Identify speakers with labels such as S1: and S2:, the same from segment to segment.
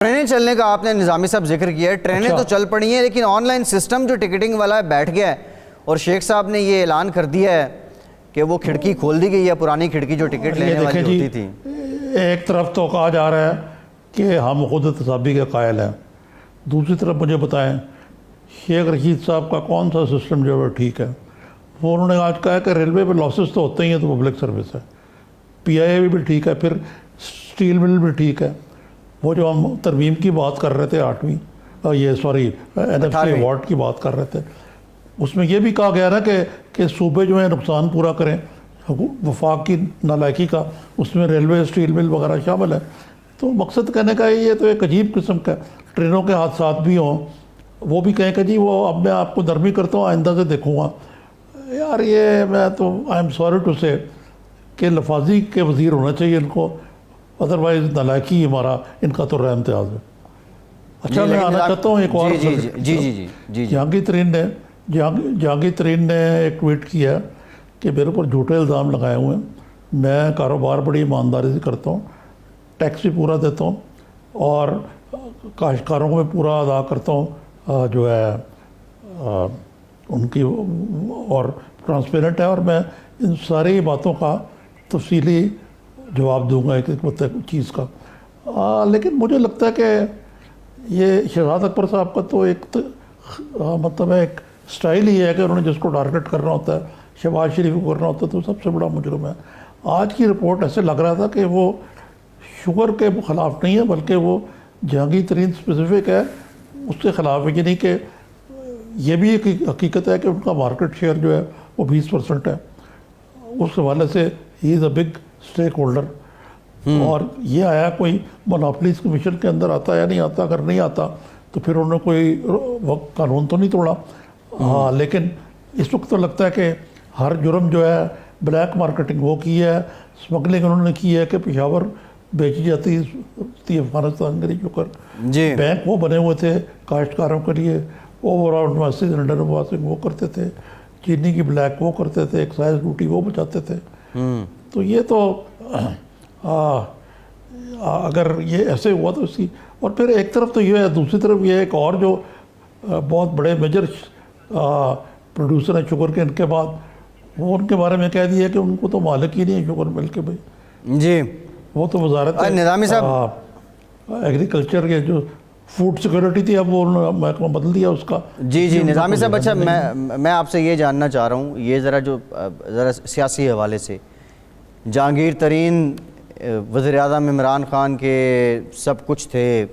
S1: ٹرینیں چلنے کا آپ نے نظامی صاحب ذکر کیا ہے، ٹرینیں تو چل پڑی ہیں لیکن آن لائن سسٹم جو ٹکٹنگ والا ہے بیٹھ گیا ہے، اور شیخ صاحب نے یہ اعلان کر دیا ہے کہ وہ کھڑکی کھول دی گئی ہے، پرانی کھڑکی جو ٹکٹ لینے والی ہوتی تھی۔
S2: ایک طرف تو کہا جا رہا ہے کہ ہم خود احتسابی کے قائل ہیں، دوسری طرف مجھے بتائیں شیخ رشید صاحب کا کون سا سسٹم جو ہے ٹھیک ہے؟ وہ انہوں نے آج کہا کہ ریلوے پہ لاسز تو ہوتے ہی ہیں تو پبلک سروس ہے، پی آئی اے بھی ٹھیک ہے، پھر اسٹیل مل بھی ٹھیک ہے۔ وہ جو ہم ترمیم کی بات کر رہے تھے این ایف سی ایوارڈ کی بات کر رہے تھے، اس میں یہ بھی کہا گیا نا کہ صوبے جو ہیں نقصان پورا کریں، وفاق کی نالائکی کا اس میں ریلوے اسٹیل مل وغیرہ شامل ہے۔ تو مقصد کہنے کا یہ تو ایک عجیب قسم کا ٹرینوں کے حادثات بھی ہوں، وہ بھی کہیں کہ جی وہ اب میں آپ کو نرمی کرتا ہوں آئندہ سے دیکھوں گا۔ یار یہ میں تو آئی ایم سوری ٹو سے کہ لفاظی کے وزیر ہونا چاہیے ان کو، ادروائز نالائکی ہمارا ان کا تو رہا امتیاز ہے۔ اچھا میں آنا چاہتا ہوں ایک اور جہانگیر ترین نے ایک ٹویٹ کیا کہ میرے اوپر جھوٹے الزام لگائے ہوئے ہیں، میں کاروبار بڑی ایمانداری سے کرتا ہوں، ٹیکس بھی پورا دیتا ہوں اور کاشتکاروں کو میں پورا ادا کرتا ہوں جو ہے ان کی، اور ٹرانسپیرنٹ ہے، اور میں ان ساری باتوں کا تفصیلی جواب دوں گا ایک چیز کا۔ لیکن مجھے لگتا ہے کہ یہ شہزاد اکبر صاحب کا تو ایک مطلب ہے ایک سٹائل ہی ہے کہ انہوں نے جس کو ٹارگٹ کرنا ہوتا ہے، شہباز شریف کو کرنا ہوتا ہے تو سب سے بڑا مجرم ہے۔ آج کی رپورٹ ایسے لگ رہا تھا کہ وہ شوگر کے خلاف نہیں ہے بلکہ وہ جہانگیر ترین اسپیسیفک ہے، اس کے خلاف ہے، یعنی کہ یہ بھی ایک حقیقت ہے کہ ان کا مارکیٹ شیئر جو ہے وہ 20% ہے، اس حوالے سے ہی از اے بگ اسٹیک ہولڈر۔ اور یہ آیا کوئی مونوپلیز کمیشن کے اندر آتا یا نہیں آتا، اگر نہیں آتا تو پھر انہوں نے کوئی قانون تو نہیں توڑا۔ لیکن اس وقت تو لگتا ہے کہ ہر جرم جو ہے بلیک مارکیٹنگ وہ کی ہے، اسمگلنگ انہوں نے کی ہے کہ پشاور بیچی جاتی تھی افغانستان کے لیے شکر، بینک وہ بنے ہوئے تھے کاشتکاروں کے لیے، اوور آل انویسٹیز انڈر انویسٹنگ وہ کرتے تھے، چینی کی بلیک وہ کرتے تھے، ایکسائز ڈیوٹی وہ بچاتے تھے۔ تو یہ تو اگر یہ ایسے ہوا تو اس کی، اور پھر ایک طرف تو یہ ہے، دوسری طرف یہ ایک اور جو بہت بڑے میجر پروڈیوسر ہیں شوگر کے، ان کے بعد وہ ان کے بارے میں کہہ دیا کہ ان کو تو مالک ہی نہیں ہے شوگر مل کے بھائی،
S1: جی
S2: وہ تو وزارت
S1: نظامی صاحب
S2: ایگریکلچر کے جو فوڈ سیکورٹی تھی اب وہ محکمہ بدل دیا اس کا۔
S1: جی نظامی صاحب، اچھا میں آپ سے یہ جاننا چاہ رہا ہوں، یہ ذرا سیاسی حوالے سے جہانگیر ترین وزیر اعظم عمران خان کے سب کچھ تھے،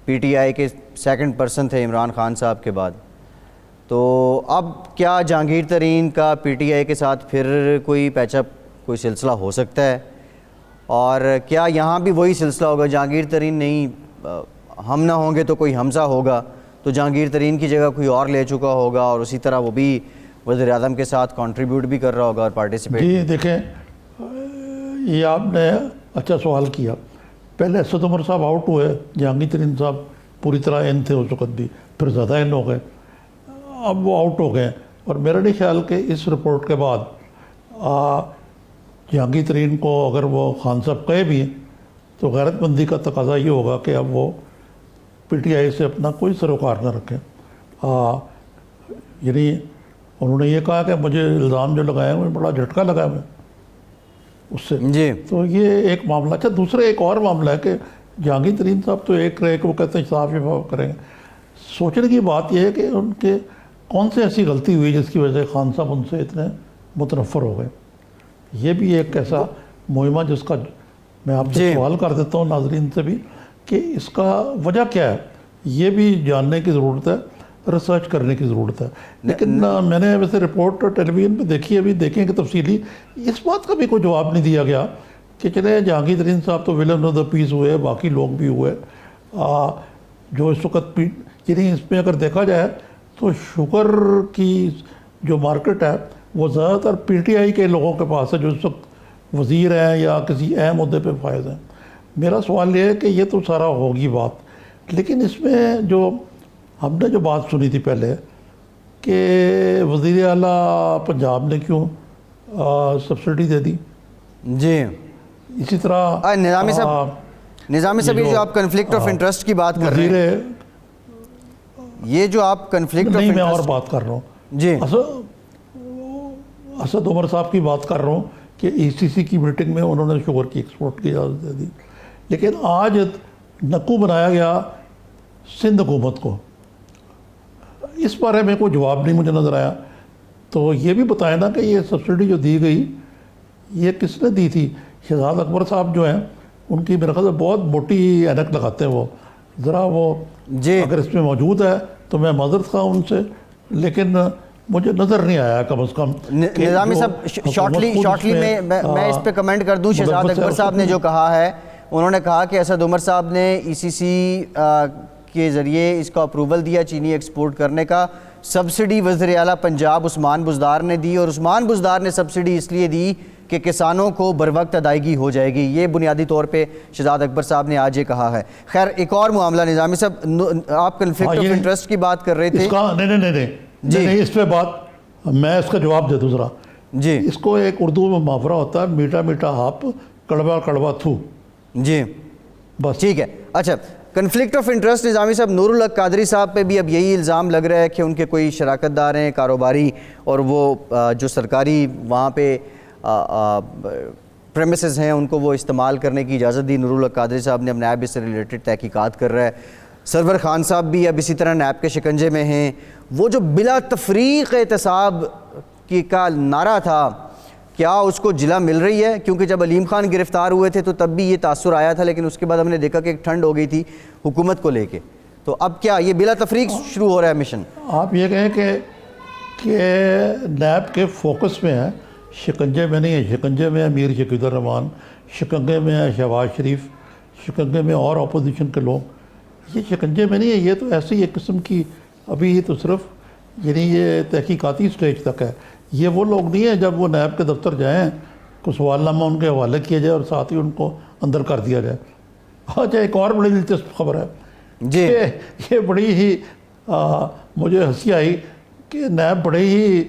S1: پی ٹی آئی کے سیکنڈ پرسن تھے عمران خان صاحب کے بعد، تو اب کیا جہانگیر ترین کا پی ٹی آئی کے ساتھ پھر کوئی پیچ اپ کوئی سلسلہ ہو سکتا ہے؟ اور کیا یہاں بھی وہی سلسلہ ہوگا، جہانگیر ترین نہیں، ہم نہ ہوں گے تو کوئی حمزہ ہوگا، تو جہانگیر ترین کی جگہ کوئی اور لے چکا ہوگا اور اسی طرح وہ بھی وزیر اعظم کے ساتھ کنٹریبیوٹ بھی کر رہا ہوگا اور پارٹیسپیٹ؟
S2: جی دیکھیں، یہ آپ نے اچھا سوال کیا۔ پہلے اسد عمر صاحب آؤٹ ہوئے، جہانگیر ترین صاحب پوری طرح ان تھے اس وقت بھی، پھر زیادہ ان ہو گئے، اب وہ آؤٹ ہو گئے، اور میرا نہیں خیال کہ اس رپورٹ کے بعد جہانگیر ترین کو اگر وہ خان صاحب کہے بھی تو غیرت مندی کا تقاضا یہ ہوگا کہ اب وہ پی ٹی آئی سے اپنا کوئی سروکار نہ رکھیں۔ یعنی انہوں نے یہ کہا کہ مجھے الزام جو لگائے ہوئے بڑا جھٹکا لگا ہے اس سے،
S1: جی
S2: تو یہ ایک معاملہ۔ اچھا دوسرا ایک اور معاملہ ہے کہ جہانگیر ترین صاحب تو ایک رہے کہ وہ کہتے ہیں صاف شفاف کریں گے، سوچنے کی بات یہ ہے کہ ان کے کون سے ایسی غلطی ہوئی جس کی وجہ سے خان صاحب ان سے اتنے متنفر ہو گئے؟ یہ بھی ایک ایسا مہمہ جس کا میں آپ سے سوال کر دیتا ہوں ناظرین سے بھی کہ اس کا وجہ کیا ہے، یہ بھی جاننے کی ضرورت ہے، ریسرچ کرنے کی ضرورت ہے۔ لیکن میں نے ویسے رپورٹ ٹیلی ویژن پہ دیکھی، ابھی دیکھیں کہ تفصیلی اس بات کا بھی کوئی جواب نہیں دیا گیا کہ چلے جہانگیر ترین صاحب تو ولن آف دا پیس ہوئے، باقی لوگ بھی ہوئے جو اس وقت، یعنی اس میں اگر دیکھا جائے تو شوگر کی جو مارکیٹ ہے وہ زیادہ تر پی ٹی آئی کے لوگوں کے پاس ہے جو اس وقت وزیر ہیں یا کسی اہم عہدے پہ فائز ہیں۔ میرا سوال یہ ہے کہ یہ تو سارا ہوگی بات، لیکن اس میں جو ہم نے جو بات سنی تھی پہلے کہ وزیر اعلیٰ پنجاب نے کیوں سبسڈی دے دی،
S1: جی
S2: اسی طرح
S1: نظامی صاحب نظامی صاحب یہ جو آپ کنفلکٹ آف انٹرسٹ کی بات کر رہے ہیں، یہ جو آپ کنفلکٹ آف
S2: نہیں، میں اور
S1: انٹرسٹ،
S2: بات کر رہا ہوں
S1: جی
S2: اسد عمر صاحب کی بات کر رہا ہوں کہ ای سی سی کی میٹنگ میں انہوں نے شوگر کی ایکسپورٹ کی اجازت دے دی، لیکن آج نکو بنایا گیا سندھ حکومت کو، اس بارے میں کوئی جواب نہیں مجھے نظر آیا. تو یہ بھی بتائیں نا کہ یہ سبسڈی جو دی گئی یہ کس نے دی تھی؟ شہزاد اکبر صاحب جو ہیں ان کی میرے خیال سے بہت موٹی اینک لگاتے ہیں وہ، ذرا وہ
S1: جی
S2: اگر اس میں موجود ہے تو میں معذرت خواہ ان سے، لیکن مجھے نظر نہیں آیا کم از کم.
S1: نظامی صاحب شارٹلی میں اس پہ کمنٹ کر دوں. شہزاد اکبر صاحب نے جو کہا ہے، انہوں نے کہا کہ اسد عمر صاحب نے ای سی سی کے ذریعے اس کا اپروول دیا چینی ایکسپورٹ کرنے کا، سبسڈی وزیر اعلیٰ پنجاب عثمان بزدار نے دی، اور عثمان بزدار نے سبسڈی اس لیے دی کہ کسانوں کو بروقت ادائیگی ہو جائے گی. یہ بنیادی طور پہ شہزاد اکبر صاحب نے آج یہ کہا ہے. خیر ایک اور معاملہ نظامی صاحب، آپ کنفلکٹ آف انٹرسٹ کی بات کر رہے تھے.
S2: نہیں اس پہ بات میں اس کا جواب دے دوں ذرا.
S1: جی
S2: اس کو ایک اردو میں محاورہ ہوتا ہے، میٹھا میٹھا ہاپ کڑوا کڑوا تھو.
S1: جی
S2: بس
S1: ٹھیک ہے. اچھا کنفلکٹ آف انٹرسٹ نظامی صاحب، نور الحق قادری صاحب پہ بھی اب یہی الزام لگ رہا ہے کہ ان کے کوئی شراکت دار ہیں کاروباری، اور وہ جو سرکاری وہاں پہ پریمیسز ہیں ان کو وہ استعمال کرنے کی اجازت دی. نور الحق قادری صاحب نے، اب نیب اس سے ریلیٹڈ تحقیقات کر رہا ہے. سرور خان صاحب بھی اب اسی طرح نیب کے شکنجے میں ہیں. وہ جو بلا تفریق احتساب کی کا نعرہ تھا، کیا اس کو جلا مل رہی ہے؟ کیونکہ جب علیم خان گرفتار ہوئے تھے تو تب بھی یہ تاثر آیا تھا، لیکن اس کے بعد ہم نے دیکھا کہ ایک ٹھنڈ ہو گئی تھی حکومت کو لے کے. تو اب کیا یہ بلا تفریق شروع ہو رہا ہے مشن؟
S2: آپ یہ کہیں کہ نیب کے فوکس میں ہے، شکنجے میں نہیں ہے. شکنجے میں امیر شکیل الرحمان، شکنجے میں ہے شہباز شریف، شکنجے میں اور اپوزیشن کے لوگ. یہ شکنجے میں نہیں ہے، یہ تو ایسی ایک قسم کی ابھی یہ تو صرف یعنی یہ تحقیقاتی سٹیج تک ہے. یہ وہ لوگ نہیں ہیں جب وہ نیب کے دفتر جائیں کو سوال نامہ ان کے حوالے کیا جائے اور ساتھ ہی ان کو اندر کر دیا جائے. اچھا ایک اور بڑی دلچسپ خبر ہے
S1: جی،
S2: یہ بڑی ہی مجھے ہنسی آئی کہ نیب بڑے ہی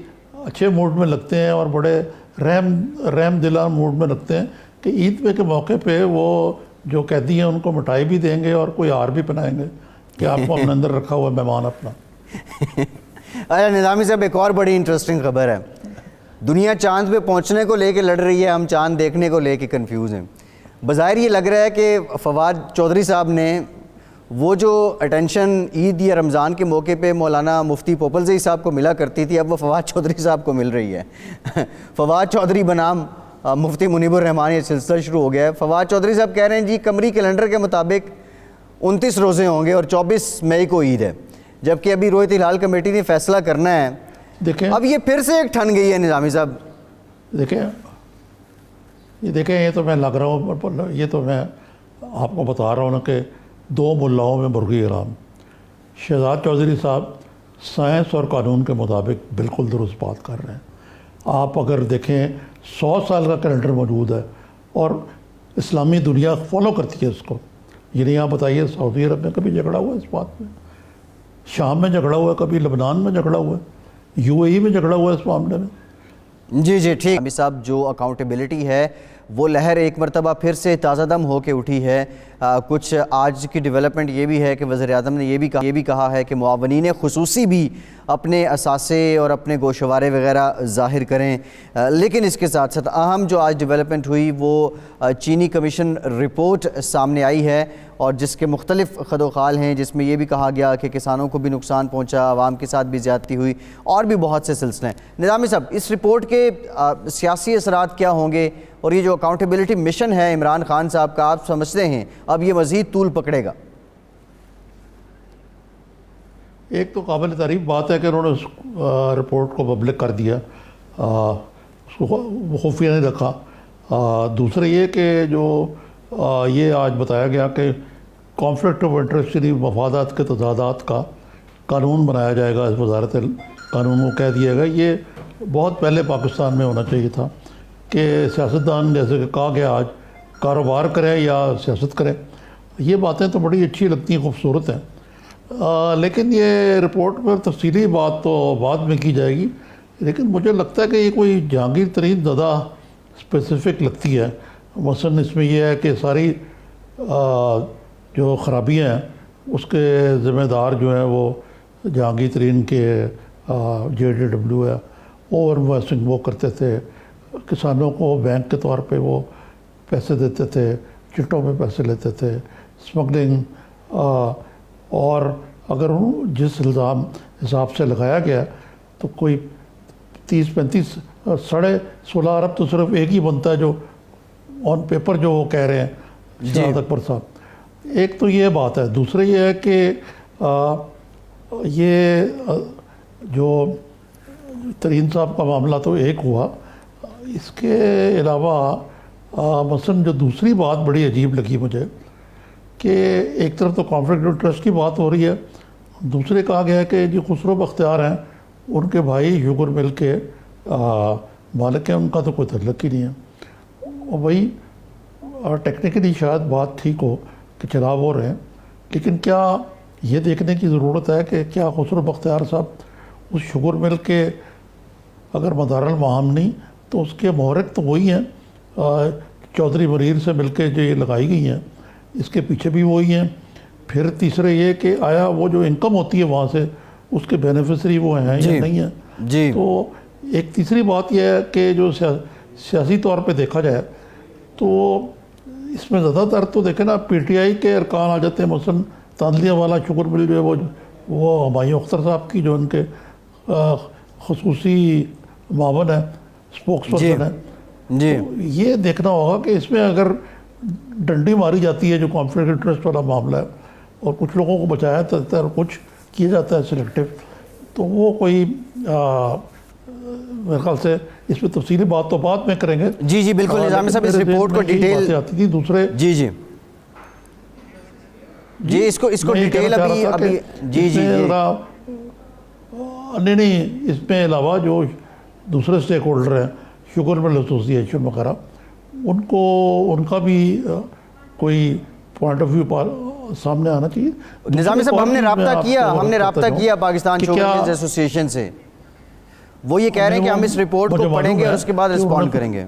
S2: اچھے موڈ میں لگتے ہیں اور بڑے رحم دلان موڈ میں لگتے ہیں کہ عید پہ کے موقع پہ وہ جو قیدی ہیں ان کو مٹھائی بھی دیں گے اور کوئی ہار بھی پہنائیں گے کہ آپ کو ہم نے اندر رکھا ہوا مہمان اپنا.
S1: اچھا نظامی صاحب ایک اور بڑی انٹرسٹنگ خبر ہے. دنیا چاند پہ پہنچنے کو لے کے لڑ رہی ہے، ہم چاند دیکھنے کو لے کے کنفیوز ہیں. بظاہر یہ لگ رہا ہے کہ فواد چودھری صاحب نے وہ جو اٹینشن عید یا رمضان کے موقع پہ مولانا مفتی پوپلزئی صاحب کو ملا کرتی تھی، اب وہ فواد چودھری صاحب کو مل رہی ہے. فواد چودھری بنام مفتی منیب الرحمان یہ سلسلہ شروع ہو گیا ہے. فواد چودھری صاحب کہہ رہے ہیں جی قمری کیلنڈر کے مطابق 29 روزے ہوں گے اور 24 مئی کو عید ہے، جبکہ ابھی رویت ہلال کمیٹی نے فیصلہ کرنا ہے.
S2: دیکھیں
S1: اب یہ پھر سے ایک ٹھن گئی ہے نظامی صاحب.
S2: دیکھیں یہ تو میں لگ رہا ہوں، یہ تو میں آپ کو بتا رہا ہوں نا کہ دو ملاؤں میں مرغی حرام. شہزاد چودھری صاحب سائنس اور قانون کے مطابق بالکل درست بات کر رہے ہیں. آپ اگر دیکھیں 100 سال کا کیلنڈر موجود ہے اور اسلامی دنیا فالو کرتی ہے اس کو. یعنی آپ بتائیے سعودی عرب میں کبھی جھگڑا ہوا ہے اس بات میں؟ شام میں جھگڑا ہوا ہے، کبھی لبنان میں جھگڑا ہوا ہے، یو اے ای میں جھگڑا ہوا ہے اس معاملے میں.
S1: جی جی ٹھیک. ابھی صاحب جو اکاؤنٹیبلٹی ہے وہ لہر ایک مرتبہ پھر سے تازہ دم ہو کے اٹھی ہے. کچھ آج کی ڈیولپمنٹ یہ بھی ہے کہ وزیر اعظم نے یہ بھی کہا ہے کہ معاونین خصوصی بھی اپنے اثاثے اور اپنے گوشوارے وغیرہ ظاہر کریں. لیکن اس کے ساتھ ساتھ اہم جو آج ڈیولپمنٹ ہوئی وہ چینی کمیشن رپورٹ سامنے آئی ہے اور جس کے مختلف خد و خال ہیں، جس میں یہ بھی کہا گیا کہ کسانوں کو بھی نقصان پہنچا، عوام کے ساتھ بھی زیادتی ہوئی اور بھی بہت سے سلسلے ہیں. نظامی صاحب اس رپورٹ کے سیاسی اثرات کیا ہوں گے، اور یہ جو اکاؤنٹیبلٹی مشن ہے عمران خان صاحب کا، آپ سمجھتے ہیں اب یہ مزید طول پکڑے گا؟
S2: ایک تو قابل تعریف بات ہے کہ انہوں نے اس رپورٹ کو پبلک کر دیا، اس کو خفیہ نہیں رکھا. دوسرا یہ کہ جو یہ آج بتایا گیا کہ کانفلکٹ آف انٹرسٹ یعنی مفادات کے تضادات کا قانون بنایا جائے گا، اس وزارت قانون کو کہہ دیا گیا. یہ بہت پہلے پاکستان میں ہونا چاہیے تھا کہ سیاستدان جیسے کہ کہا گیا آج کاروبار کرے یا سیاست کرے. یہ باتیں تو بڑی اچھی لگتی ہیں، خوبصورت ہیں، لیکن یہ رپورٹ پر تفصیلی بات تو بعد میں کی جائے گی. لیکن مجھے لگتا ہے کہ یہ کوئی جہانگیر ترین زیادہ اسپیسیفک لگتی ہے. مثلاً اس میں یہ ہے کہ ساری جو خرابیاں ہیں اس کے ذمہ دار جو ہیں وہ جہانگیر ترین کے JDW ہے، اوور انویسٹنگ وہ کرتے تھے، کسانوں کو بینک کے طور پہ وہ پیسے دیتے تھے، چٹوں میں پیسے لیتے تھے، اسمگلنگ، اور اگر جس الزام حساب سے لگایا گیا تو کوئی 30-35 16.5 ارب تو صرف ایک ہی بنتا ہے جو آن پیپر جو وہ کہہ رہے ہیں شہزاد اکبر صاحب۔ ایک تو یہ بات ہے، دوسرا یہ ہے کہ یہ جو ترین صاحب کا معاملہ تو ایک ہوا، اس کے علاوہ مثلاً جو دوسری بات بڑی عجیب لگی مجھے کہ ایک طرف تو کانفلکٹ آف انٹرسٹ کی بات ہو رہی ہے، دوسرے کہا گیا ہے کہ جو خسرو بختیار ہیں ان کے بھائی شوگر مل کے مالک ہیں، ان کا تو کوئی تعلق ہی نہیں ہے۔ اور وہی ٹیکنیکلی شاید بات ٹھیک ہو کہ چلاو ہو رہے ہیں، لیکن کیا یہ دیکھنے کی ضرورت ہے کہ کیا خسرو بختیار صاحب اس شوگر مل کے اگر مدار المعام نہیں تو اس کے محرک تو وہی ہیں، چودھری منیر سے مل کے جو یہ لگائی گئی ہیں اس کے پیچھے بھی وہی ہیں۔ پھر تیسرے یہ کہ آیا وہ جو انکم ہوتی ہے وہاں سے اس کے بینیفیشری وہ ہیں یا نہیں ہیں۔ تو ایک تیسری بات یہ ہے کہ جو سیاسی طور پہ دیکھا جائے تو اس میں زیادہ تر تو دیکھیں نا PTI کے ارکان آ جاتے ہیں، مثلاً تاندلیہ والا شوگر مل جو ہے وہ ہمایوں اختر صاحب کی جو ان کے خصوصی معاون ہے، اسپوکس پرسن ہے۔ تو یہ دیکھنا ہوگا کہ اس میں اگر ڈنڈی ماری جاتی ہے جو کانفلکٹ انٹرسٹ والا معاملہ ہے اور کچھ لوگوں کو بچایا جاتا ہے اور کچھ کیا جاتا ہے سلیکٹیو، تو وہ کوئی میرے خیال سے اس پہ تفصیلی بات تو بعد میں کریں گے۔
S1: جی بالکل نظامی صاحب، اس رپورٹ کو ڈیٹیل
S2: آتی تھی دوسرے
S1: اس کو ڈیٹیل ابھی
S2: نہیں، اس میں علاوہ جو دوسرے سٹیک ہولڈر ہیں، شوگر مل ایسوسی ایشن وغیرہ، ان کا بھی کوئی پوائنٹ آف ویو سامنے آنا چاہیے۔
S1: نظامی صاحب ہم نے رابطہ کیا پاکستان شوگر ملز ایسوسی ایشن سے، وہ یہ کہہ رہے ہیں کہ ہم اس رپورٹ کو پڑھیں گے اور اس کے بعد رسپونڈ کریں گے۔